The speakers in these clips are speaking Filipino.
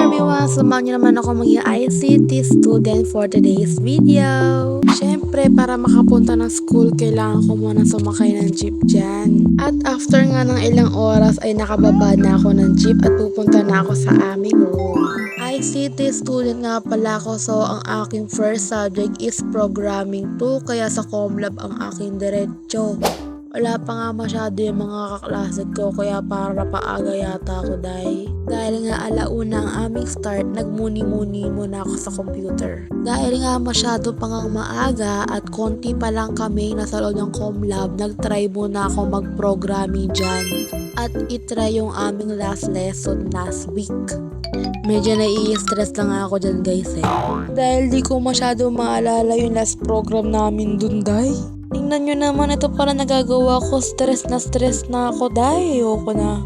everyone! Samahan niyo naman ako maging ICT student for today's video. Siyempre, para makapunta ng school, kailangan ko muna sumakay ng jeep dyan. At after nga ng ilang oras ay nakababa na ako ng jeep at pupunta na ako sa aming room. ICT student nga pala ako, so ang aking first subject is programming 2, kaya sa Comlab ang aking diretso. Wala pa nga masyado yung mga kaklase ko, kaya para paaga yata ako dahil nga alauna ang aming start, nagmuni-muni muna ako sa computer. Dahil nga masyado pa nga maaga at konti pa lang kami nasa loob ng Comlab, nagtry muna ako mag-programming dyan at itry yung aming last lesson last week. Medyo nai-stress lang ako dyan guys dahil di ko masyado maalala yung last program namin dun Tingnan nyo naman, ito pala nagagawa ko. Stress na ako dahil ayoko na.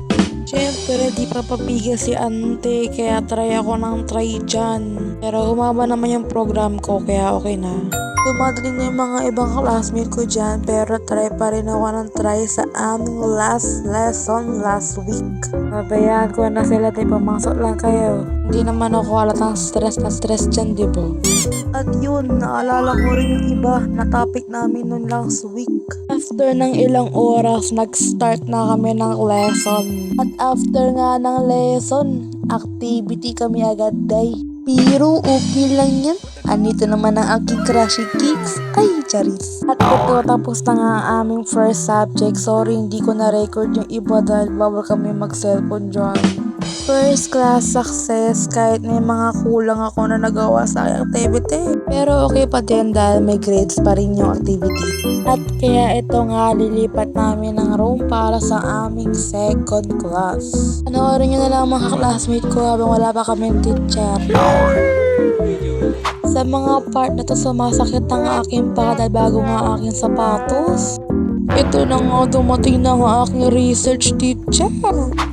Siyempre, di pa papigil si ante, kaya try ako ng try dyan. Pero humaba naman yung program ko, kaya okay na. Dumadaling na yung mga ibang classmate ko dyan, pero try pa rin ako ng try sa aming last lesson last week. Mabayaan ko na sila, di pumasok lang kayo. Hindi naman ako halatang stress na stress dyan, di ba? At yun, naalala ko rin yung iba na topic namin nun last week. After ng ilang oras, nag-start na kami ng lesson. At after nga ng lesson, activity kami agad Pero okay lang yan. Andito naman ang aking crushy kicks. Ay, charis. At ito, tapos na nga ang aming first subject. Sorry, hindi ko na-record yung iba dahil bawal kami mag-cellphone dyan. First class success kahit may mga kulang ako na nagawa sa activity. Pero okay pa din dahil may grades pa rin yung activity. At kaya ito nga lilipat namin ng room para sa aming second class. Panoorin nyo na lang mga classmate ko habang wala pa kaming teacher. Sa mga part na to sumasakit ang aking paa dahil bago nga aking sapatos. Ito na nga, dumating na nga aking research teacher.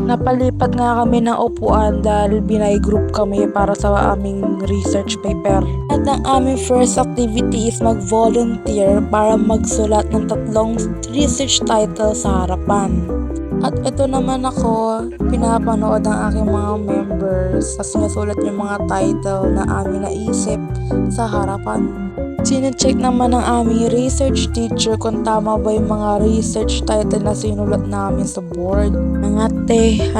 Napalipat nga kami ng upuan dahil binay-group kami para sa aming research paper. At ang aming first activity is mag-volunteer para magsulat ng 3 research title sa harapan. At ito naman ako, pinapanood ang aking mga members sa sinusulat yung mga title na aming naisip sa harapan. Sine-check naman ng aming research teacher kung tama ba yung mga research title na sinulat namin sa board. Mga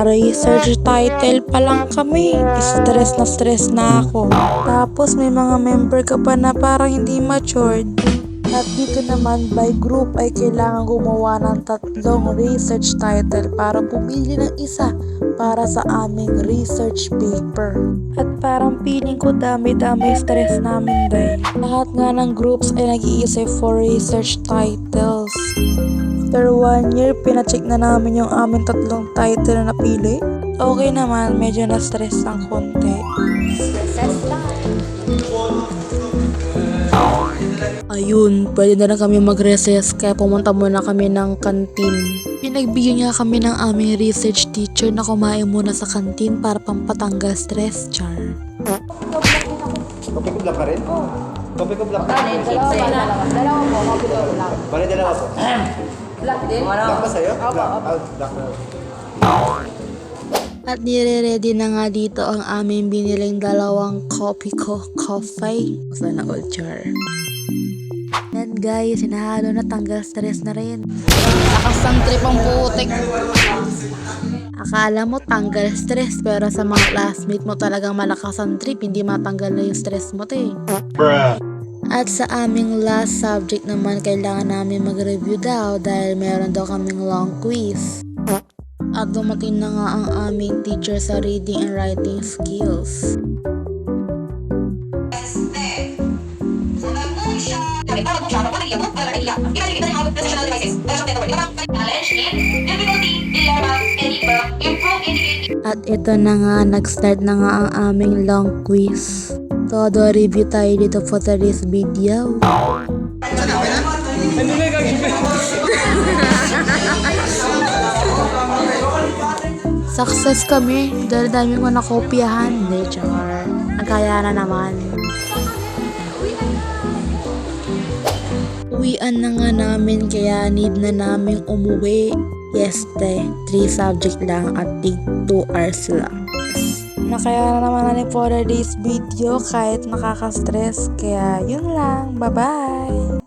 research title pa lang kami. Stress na ako. Tapos may mga member ka pa na parang hindi matured. At dito naman by group ay kailangan gumawa ng 3 research title para pumili ng isa para sa aming research paper. At parang feeling ko dami-dami stress namin Lahat nga ng groups ay nag-iisip for research titles. After 1 year, pinacheck na namin yung aming 3 title na napili. Okay naman, medyo na-stress ang konti. Ayun, pwede na lang kami mag-recess kaya pumunta muna kami ng kantin. Pinagbigyan niya kami ng aming research teacher na kumain muna sa kantin para pampatanggal stress, char. Kopi ko black ka rin? Oo. Kopi ko black ka rin? Dalawa po, kopi ko black. Bali dalawa po. Black din? Black ba sa'yo? Opo, opo. Black na. At nire-ready na nga dito ang aming biniling 2 coffee. Sana all char. Yan guys, sinahalo na, tanggal stress na rin. Lakas ang trip ang putik. Akala mo tanggal stress pero sa mga classmate mo talagang malakas ang trip, hindi matanggal na yung stress mo At sa aming last subject naman, kailangan namin mag-review daw dahil meron daw kaming long quiz. At dumating na nga ang aming teacher sa reading and writing skills. At ito na nga, nag-start na nga ang aming long quiz. Todo review tayo dito for today's video. Success kami dahil dami ko nakopyahan. Hindi, char. Nagkaya na naman. Uwian na nga namin kaya need na namin umuwi. Yes, 3 subject lang at 2 hours lang. na kaya naman natin for today's video kahit nakaka-stress. Kaya yun lang. Bye-bye!